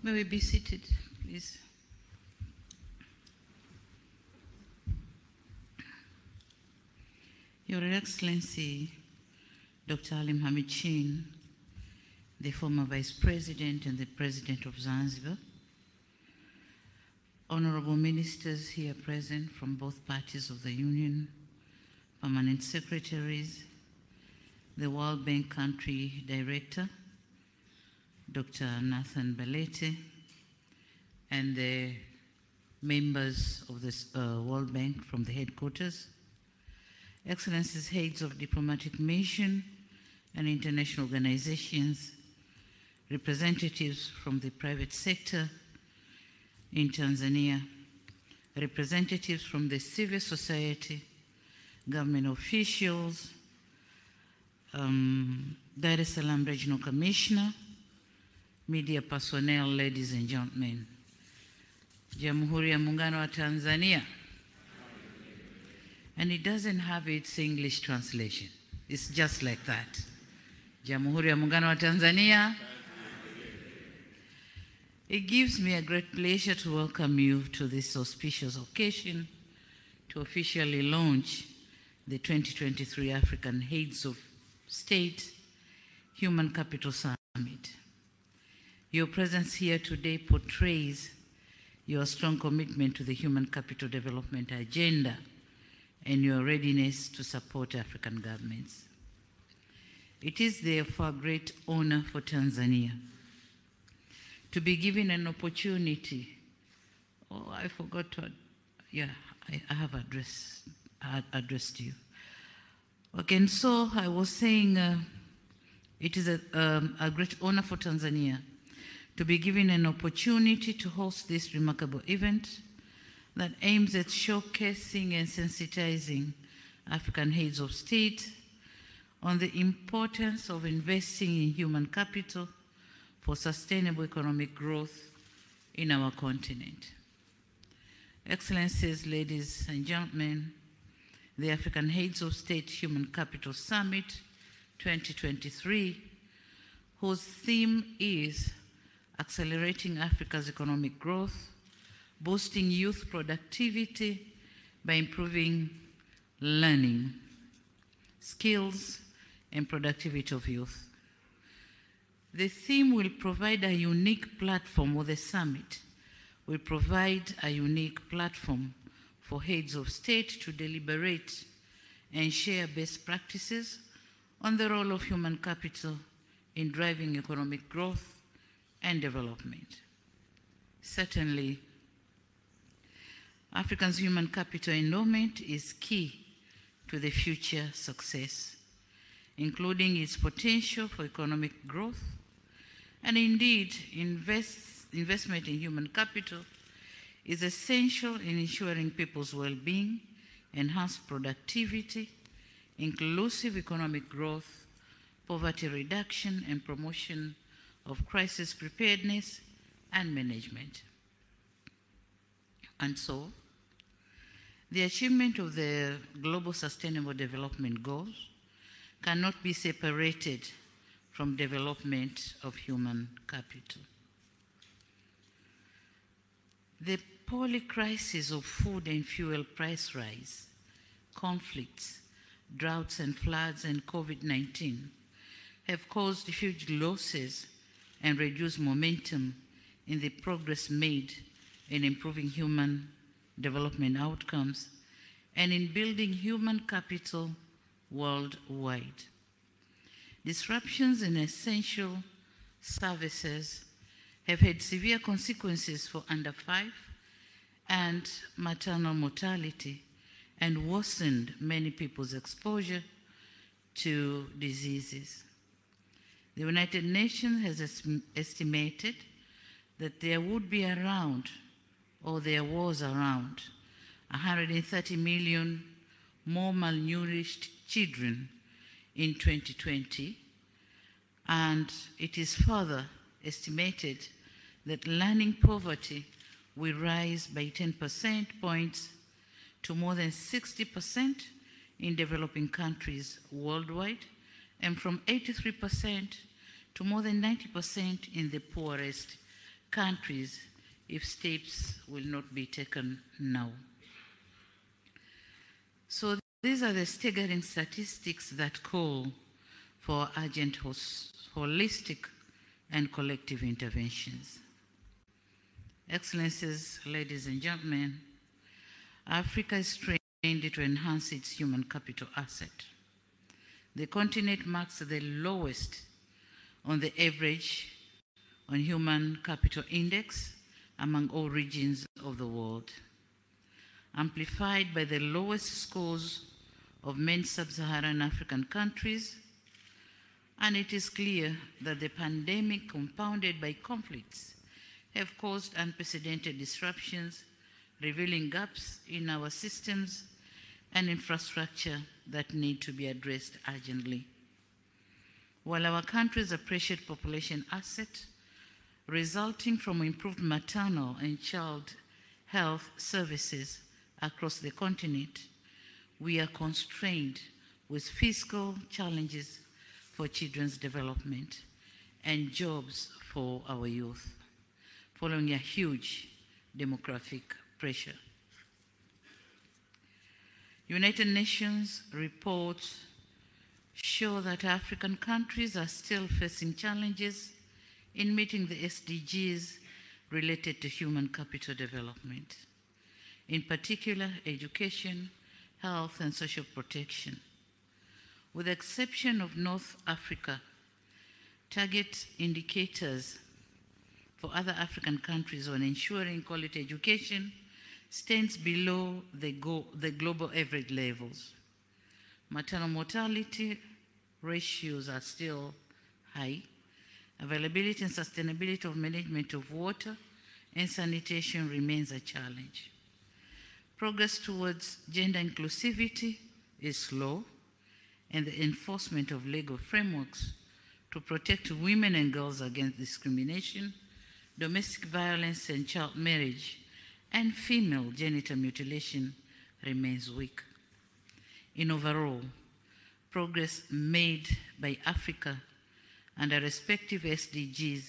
May we be seated, please? Your Excellency, Dr. Ali Mohamed Shein, the former Vice President and the President of Zanzibar, honorable ministers here present from both parties of the Union, permanent secretaries, the World Bank Country Director, Dr. Nathan Balete, and the members of the World Bank from the headquarters, Excellencies, heads of diplomatic mission and international organizations, representatives from the private sector in Tanzania, representatives from the civil society, government officials, Salaam Regional Commissioner, media personnel, ladies and gentlemen. Jamhuri ya Muungano wa Tanzania. And it doesn't have its English translation. It's just like that. Jamhuri ya Muungano wa Tanzania. It gives me a great pleasure to welcome you to this auspicious occasion to officially launch the 2023 African Heads of State Human Capital Summit. Your presence here today portrays your strong commitment to the human capital development agenda and your readiness to support African governments. It is therefore a great honor for Tanzania to be given an opportunity. Oh, I forgot to, I have addressed you. Okay, and so I was saying it is a great honor for Tanzania to be given an opportunity to host this remarkable event that aims at showcasing and sensitizing African heads of state on the importance of investing in human capital for sustainable economic growth in our continent. Excellencies, ladies and gentlemen, the African Heads of State Human Capital Summit 2023, whose theme is accelerating Africa's economic growth, boosting youth productivity by improving learning, skills, and productivity of youth. The theme will provide a unique platform, or the summit will provide a unique platform for heads of state to deliberate and share best practices on the role of human capital in driving economic growth and development. Certainly, Africa's human capital endowment is key to the future success, including its potential for economic growth, and indeed, investment in human capital is essential in ensuring people's well-being, enhanced productivity, inclusive economic growth, poverty reduction, and promotion of crisis preparedness and management. And so, the achievement of the Global Sustainable Development Goals cannot be separated from development of human capital. The polycrisis of food and fuel price rise, conflicts, droughts and floods, and COVID-19 have caused huge losses and reduced momentum in the progress made in improving human development outcomes and in building human capital worldwide. Disruptions in essential services have had severe consequences for under 5 and maternal mortality and worsened many people's exposure to diseases. The United Nations has estimated that there would be around, or there was around, 130 million more malnourished children in 2020, and it is further estimated that learning poverty will rise by 10% points to more than 60% in developing countries worldwide, and from 83% to more than 90% in the poorest countries if steps will not be taken now. So these are the staggering statistics that call for urgent, holistic, and collective interventions. Excellencies, ladies and gentlemen, Africa is trained to enhance its human capital asset. The continent marks the lowest on the average on human capital index among all regions of the world, amplified by the lowest scores of many sub-Saharan African countries, and it is clear that the pandemic, compounded by conflicts, have caused unprecedented disruptions, revealing gaps in our systems and infrastructure that need to be addressed urgently. While our country's appreciated population asset, resulting from improved maternal and child health services across the continent, we are constrained with fiscal challenges for children's development and jobs for our youth, following a huge demographic pressure. United Nations reports show that African countries are still facing challenges in meeting the SDGs related to human capital development, in particular education, health, and social protection. With the exception of North Africa, target indicators for other African countries on ensuring quality education stands below the global average levels. Maternal mortality ratios are still high. Availability and sustainability of management of water and sanitation remains a challenge. Progress towards gender inclusivity is slow, and the enforcement of legal frameworks to protect women and girls against discrimination, domestic violence and child marriage, and female genital mutilation remains weak. In overall, progress made by Africa under respective SDGs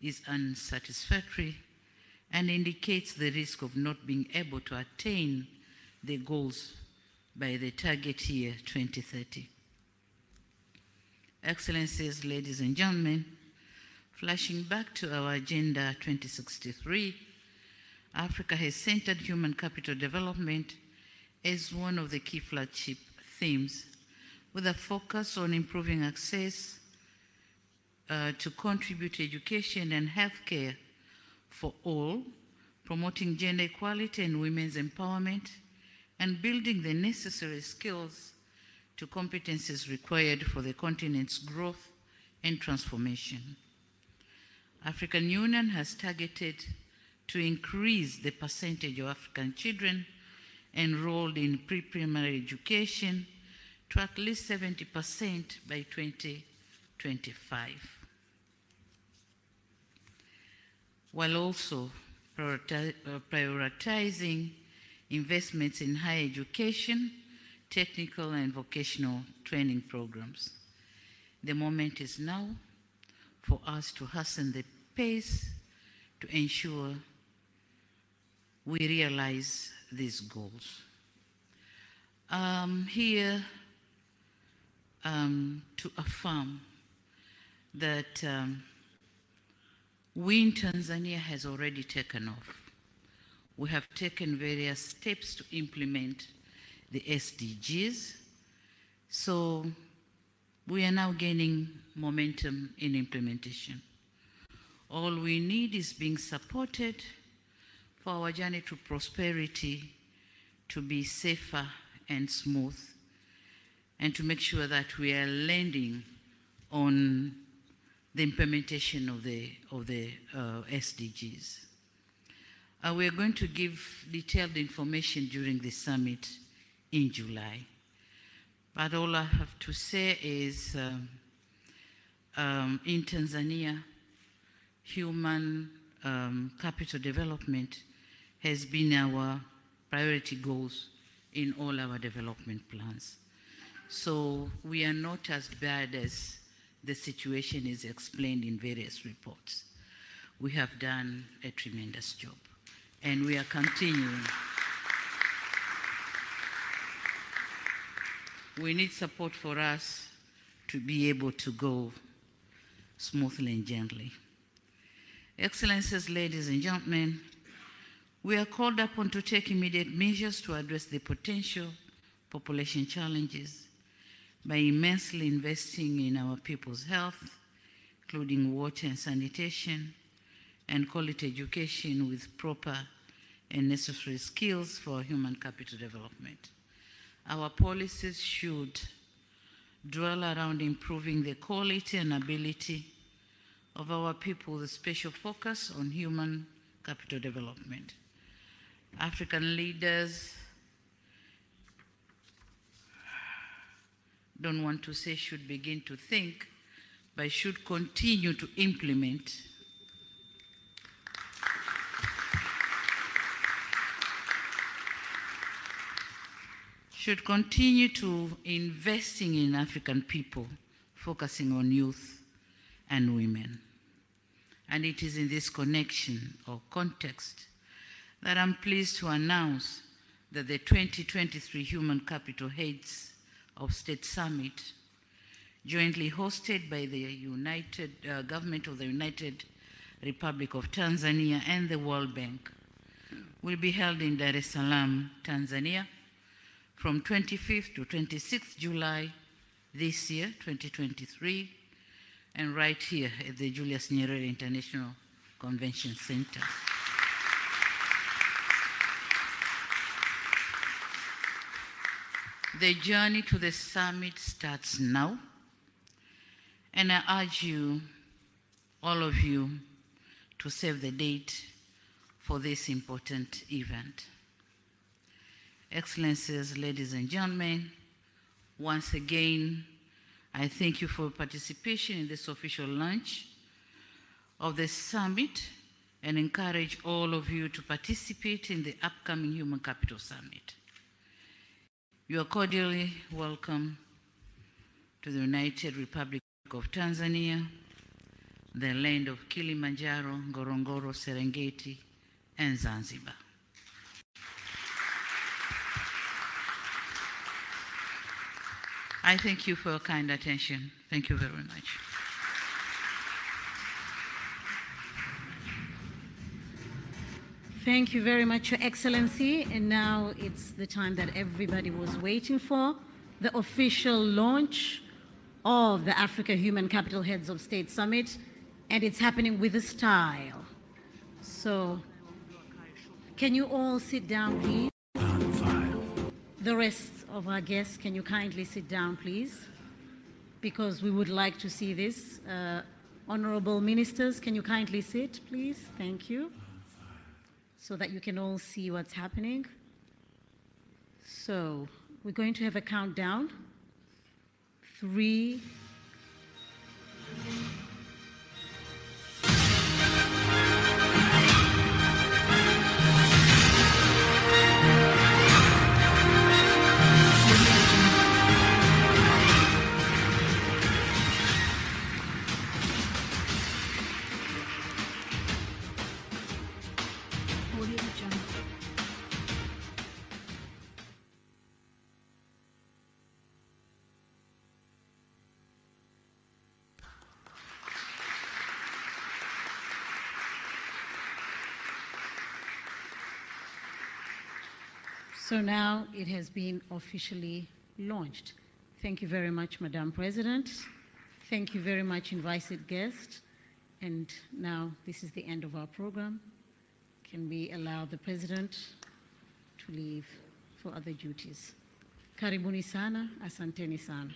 is unsatisfactory and indicates the risk of not being able to attain the goals by the target year 2030. Excellencies, ladies and gentlemen, flashing back to our Agenda 2063, Africa has centered human capital development as one of the key flagship themes, with a focus on improving access to contribute to education and healthcare for all, promoting gender equality and women's empowerment, and building the necessary skills to competencies required for the continent's growth and transformation. African Union has targeted to increase the percentage of African children enrolled in pre-primary education to at least 70% by 2025, while also prioritizing investments in higher education, technical and vocational training programs. The moment is now for us to hasten the pace to ensure we realize these goals. Here to affirm that we in Tanzania has already taken off. We have taken various steps to implement the SDGs, so we are now gaining momentum in implementation. All we need is being supported for our journey to prosperity to be safer and smooth, and to make sure that we are landing on the implementation of the SDGs. We are going to give detailed information during the summit in July. But all I have to say is in Tanzania, human capital development has been our priority goals in all our development plans. So we are not as bad as the situation is explained in various reports. we have done a tremendous job, and we are continuing. We need support for us to be able to go smoothly and gently. Excellencies, ladies and gentlemen, we are called upon to take immediate measures to address the potential population challenges by immensely investing in our people's health, including water and sanitation, and quality education with proper and necessary skills for human capital development. Our policies should dwell around improving the quality and ability of our people with a special focus on human capital development. African leaders don't want to say should begin to think, but should continue to implement investing in African people, focusing on youth and women. And it is in this connection or context that I'm pleased to announce that the 2023 Human Capital Heads of State Summit, jointly hosted by the government of the United Republic of Tanzania and the World Bank, will be held in Dar es Salaam, Tanzania, from 25th to 26th July this year, 2023, and right here at the Julius Nyerere International Convention Center. The journey to the summit starts now, and I urge you, all of you, to save the date for this important event. Excellencies, ladies and gentlemen, once again, I thank you for your participation in this official launch of the summit and encourage all of you to participate in the upcoming Human Capital Summit. You are cordially welcome to the United Republic of Tanzania, the land of Kilimanjaro, Ngorongoro, Serengeti, and Zanzibar. I thank you for your kind attention. Thank you very much. Thank you very much, Your Excellency. And now it's the time that everybody was waiting for, the official launch of the Africa Human Capital Heads of State Summit, and it's happening with a style. So, can you all sit down, please? The rest of our guests, can you kindly sit down, please? Because we would like to see this. Honorable ministers, can you kindly sit, please? Thank you. So that you can all see what's happening. So, we're going to have a countdown. 3, So now it has been officially launched. Thank you very much, Madam President. Thank you very much, invited guests. And now this is the end of our program. Can we allow the President to leave for other duties? Karibuni sana, asanteni sana.